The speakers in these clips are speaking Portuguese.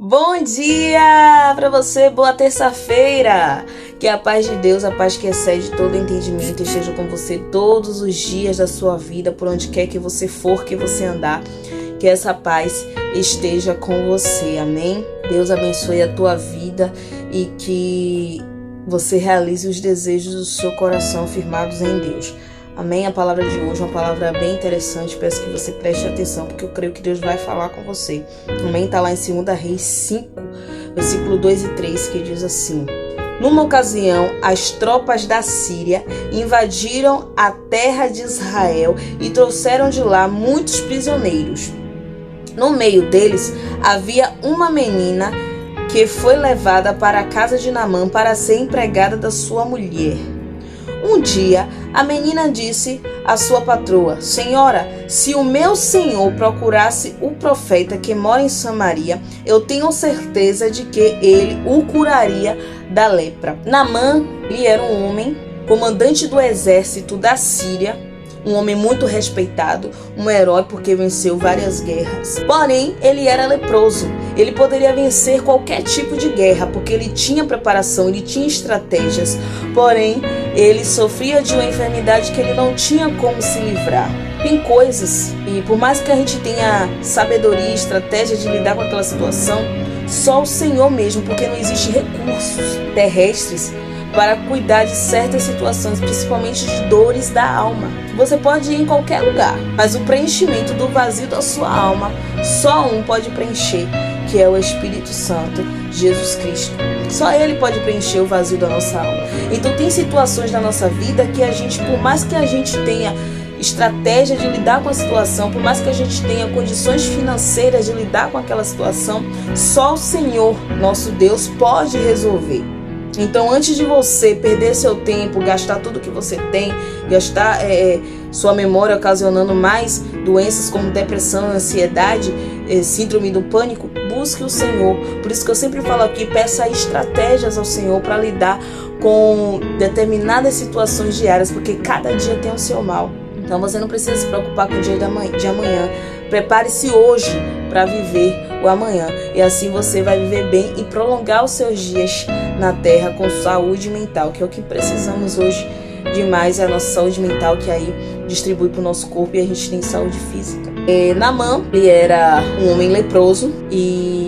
Bom dia para você, boa terça-feira. Que a paz de Deus, a paz que excede todo entendimento, esteja com você todos os dias da sua vida, por onde quer que você for, que você andar. Que essa paz esteja com você, amém? Deus abençoe a tua vida e que você realize os desejos do seu coração firmados em Deus. Amém? A palavra de hoje é uma palavra bem interessante. Peço que você preste atenção, porque eu creio que Deus vai falar com você. Amém? Está lá em 2 Reis 5, versículo 2 e 3, que diz assim: Numa ocasião, as tropas da Síria invadiram a terra de Israel e trouxeram de lá muitos prisioneiros. No meio deles havia uma menina que foi levada para a casa de Naamã para ser empregada da sua mulher. Um dia, a menina disse à sua patroa: Senhora, se o meu senhor procurasse o profeta que mora em Samaria, eu tenho certeza de que ele o curaria da lepra. Naamã, ele era um homem, comandante do exército da Síria, um homem muito respeitado, um herói porque venceu várias guerras. Porém, ele era leproso. Ele poderia vencer qualquer tipo de guerra, porque ele tinha preparação, ele tinha estratégias. Porém, ele sofria de uma enfermidade que ele não tinha como se livrar. Tem coisas, e por mais que a gente tenha sabedoria e estratégia de lidar com aquela situação, só o Senhor mesmo, porque não existem recursos terrestres para cuidar de certas situações, principalmente de dores da alma. Você pode ir em qualquer lugar, mas o preenchimento do vazio da sua alma, só um pode preencher, que é o Espírito Santo, Jesus Cristo. Só Ele pode preencher o vazio da nossa alma. Então tem situações na nossa vida que a gente, por mais que a gente tenha estratégia de lidar com a situação, por mais que a gente tenha condições financeiras de lidar com aquela situação, só o Senhor, nosso Deus, pode resolver. Então, antes de você perder seu tempo, gastar tudo que você tem, gastar sua memória ocasionando mais doenças como depressão, ansiedade, síndrome do pânico, busque o Senhor. Por isso que eu sempre falo aqui, peça estratégias ao Senhor para lidar com determinadas situações diárias, porque cada dia tem o seu mal. Então, você não precisa se preocupar com o dia de amanhã. Prepare-se hoje para viver o amanhã. E assim você vai viver bem e prolongar os seus dias na terra com saúde mental, que é o que precisamos hoje demais, é a nossa saúde mental, que aí distribui para o nosso corpo e a gente tem saúde física. Naamã, ele era um homem leproso e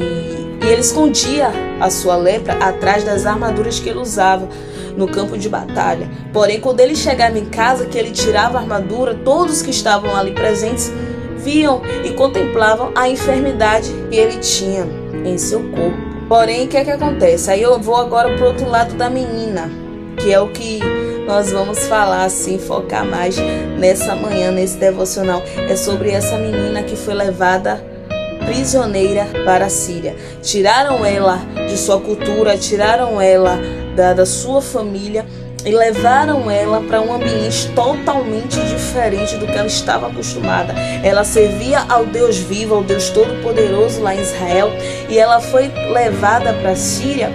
ele escondia a sua lepra atrás das armaduras que ele usava no campo de batalha. Porém, quando ele chegava em casa, que ele tirava a armadura, todos que estavam ali presentes viam e contemplavam a enfermidade que ele tinha em seu corpo. Porém, o que é que acontece? Aí eu vou agora para o outro lado da menina, que é o que nós vamos falar, assim, focar mais nessa manhã, nesse devocional. É sobre essa menina que foi levada prisioneira para a Síria. Tiraram ela de sua cultura, tiraram ela da sua família e levaram ela para um ambiente totalmente diferente do que ela estava acostumada. Ela servia ao Deus vivo, ao Deus Todo-Poderoso lá em Israel, e ela foi levada para a Síria,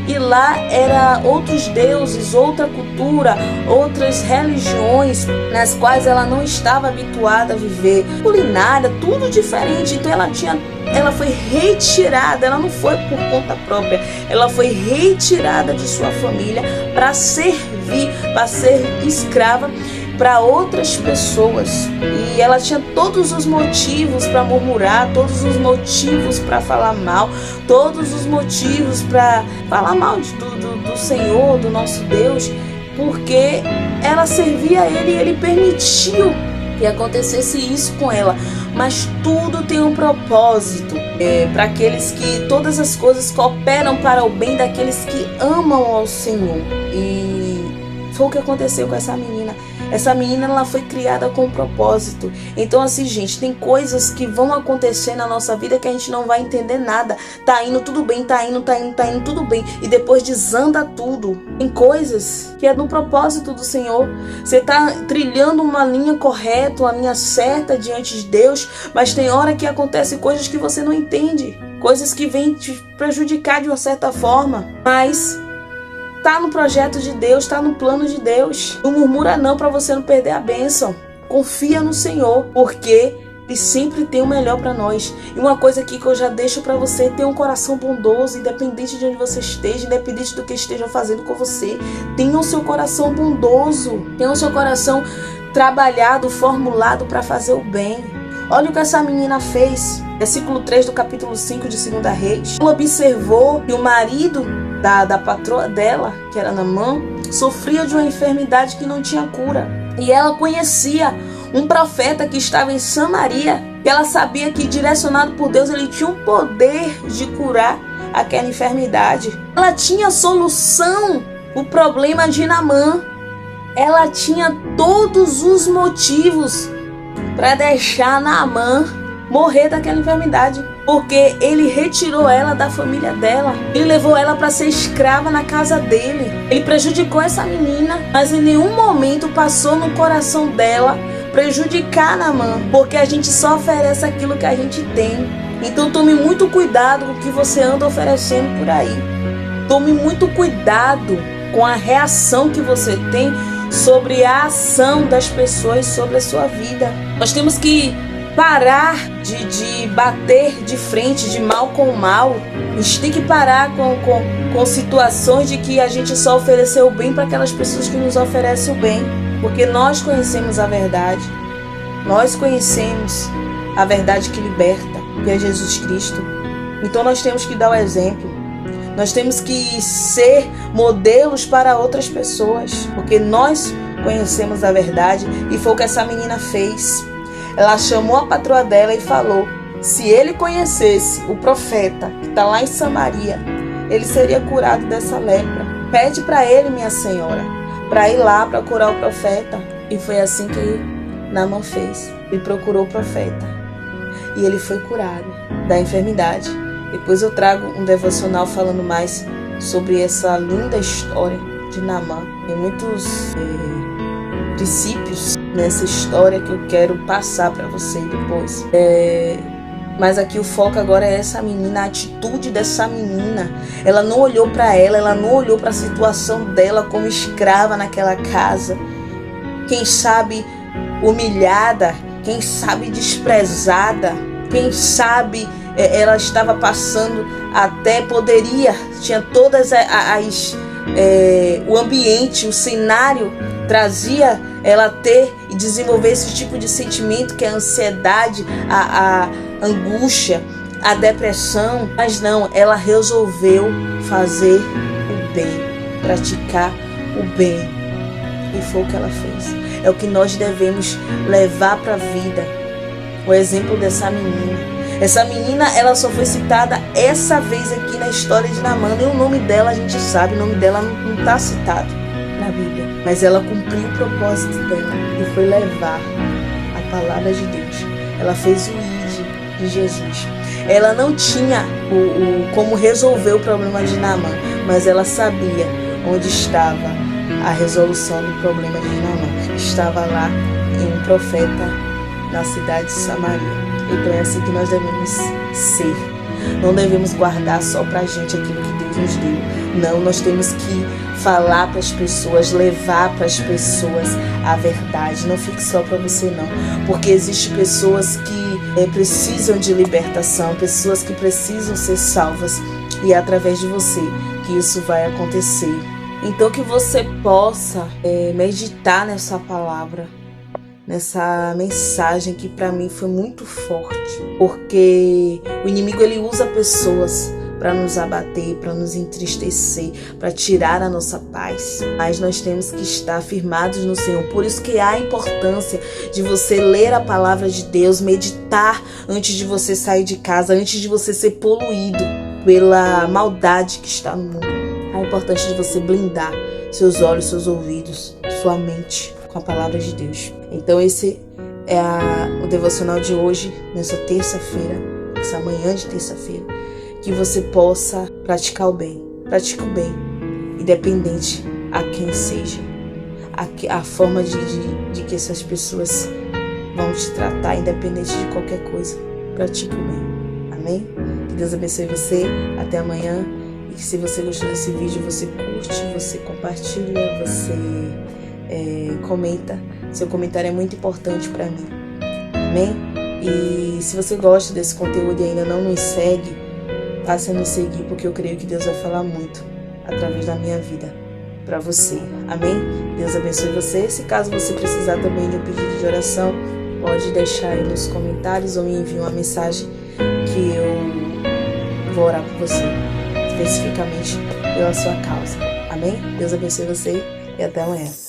e lá era outros deuses, outra cultura, outras religiões nas quais ela não estava habituada a viver, culinária, tudo diferente. Então ela foi retirada, ela não foi por conta própria, ela foi retirada de sua família para servir, para ser escrava para outras pessoas. E ela tinha todos os motivos para murmurar, todos os motivos para falar mal, todos os motivos para falar mal do Senhor, do nosso Deus, porque ela servia a Ele e Ele permitiu que acontecesse isso com ela. Mas tudo tem um propósito, para aqueles que todas as coisas cooperam para o bem daqueles que amam ao Senhor. E foi o que aconteceu com essa menina. Essa menina, ela foi criada com um propósito. Então, assim, gente, tem coisas que vão acontecer na nossa vida que a gente não vai entender nada. Tá indo tudo bem, tá indo tudo bem. E depois desanda tudo. Tem coisas que é no propósito do Senhor. Você tá trilhando uma linha correta, uma linha certa diante de Deus, mas tem hora que acontecem coisas que você não entende. Coisas que vêm te prejudicar de uma certa forma. Mas tá no projeto de Deus, tá no plano de Deus. Não murmura não, para você não perder a bênção. Confia no Senhor, porque Ele sempre tem o melhor para nós. E uma coisa aqui que eu já deixo para você: ter um coração bondoso, independente de onde você esteja, independente do que esteja fazendo com você. Tenha o seu coração bondoso, tenha o seu coração trabalhado, formulado para fazer o bem. Olha o que essa menina fez. Versículo 3 do capítulo 5 de 2 Reis. Ela observou que o marido da patroa dela, que era Naamã, sofria de uma enfermidade que não tinha cura. E ela conhecia um profeta que estava em Samaria, que ela sabia que, direcionado por Deus, ele tinha um poder de curar aquela enfermidade. Ela tinha solução para o problema de Naamã. Ela tinha todos os motivos para deixar Naamã morrer daquela enfermidade, porque ele retirou ela da família dela, ele levou ela para ser escrava na casa dele, ele prejudicou essa menina, mas em nenhum momento passou no coração dela prejudicar Naamã, porque a gente só oferece aquilo que a gente tem. Então tome muito cuidado com o que você anda oferecendo por aí. Tome muito cuidado com a reação que você tem sobre a ação das pessoas sobre a sua vida. Nós temos que parar de bater de frente, de mal com mal. A gente tem que parar com situações de que a gente só ofereceu o bem para aquelas pessoas que nos oferecem o bem. Porque nós conhecemos a verdade. Nós conhecemos a verdade que liberta, que é Jesus Cristo. Então nós temos que dar o exemplo. Nós temos que ser modelos para outras pessoas, porque nós conhecemos a verdade. E foi o que essa menina fez. Ela chamou a patroa dela e falou: se ele conhecesse o profeta que está lá em Samaria, ele seria curado dessa lepra. Pede para ele, minha senhora, para ir lá para curar o profeta. E foi assim que Naamã fez. Ele procurou o profeta e ele foi curado da enfermidade. Depois eu trago um devocional falando mais sobre essa linda história de Naamã. Tem muitos princípios nessa história que eu quero passar para você depois. Mas aqui o foco agora é essa menina, a atitude dessa menina. Ela não olhou para ela não olhou para a situação dela como escrava naquela casa. Quem sabe humilhada, quem sabe desprezada, quem sabe ela estava passando até, tinha todas o ambiente, o cenário trazia ela ter e desenvolver esse tipo de sentimento que é a ansiedade, a angústia, a depressão. Mas não, ela resolveu fazer o bem, praticar o bem, e foi o que ela fez. É o que nós devemos levar para a vida, o exemplo dessa menina. Essa menina, ela só foi citada essa vez aqui na história de Naamã. E o nome dela, a gente sabe, o nome dela não está citado na Bíblia. Mas ela cumpriu o propósito dela e foi levar a palavra de Deus. Ela fez o ID de Jesus. Ela não tinha como resolver o problema de Naamã, mas ela sabia onde estava a resolução do problema de Naamã. Estava lá em um profeta na cidade de Samaria. Então é assim que nós devemos ser. Não devemos guardar só pra gente aquilo que Deus nos deu. Não, nós temos que falar para as pessoas, levar para as pessoas a verdade. Não fique só para você não. Porque existem pessoas que precisam de libertação, pessoas que precisam ser salvas. E é através de você que isso vai acontecer. Então que você possa meditar nessa palavra, nessa mensagem que para mim foi muito forte, porque o inimigo ele usa pessoas para nos abater, para nos entristecer, para tirar a nossa paz. Mas nós temos que estar firmados no Senhor. Por isso que há a importância de você ler a palavra de Deus, meditar antes de você sair de casa, antes de você ser poluído pela maldade que está no mundo. Há a importância de você blindar seus olhos, seus ouvidos, sua mente com a palavra de Deus. Então esse é o devocional de hoje, nessa terça-feira, essa manhã de terça-feira, que você possa praticar o bem. Pratique o bem, independente a quem seja, a forma de que essas pessoas vão te tratar, independente de qualquer coisa. Pratique o bem. Amém? Que Deus abençoe você. Até amanhã. E que se você gostou desse vídeo, você curte, você compartilha, você comenta. Seu comentário é muito importante para mim. Amém? E se você gosta desse conteúdo e ainda não nos segue, passe a nos seguir, porque eu creio que Deus vai falar muito através da minha vida para você. Amém? Deus abençoe você. Se caso você precisar também de um pedido de oração, pode deixar aí nos comentários ou me envie uma mensagem que eu vou orar por você, especificamente pela sua causa. Amém? Deus abençoe você e até amanhã.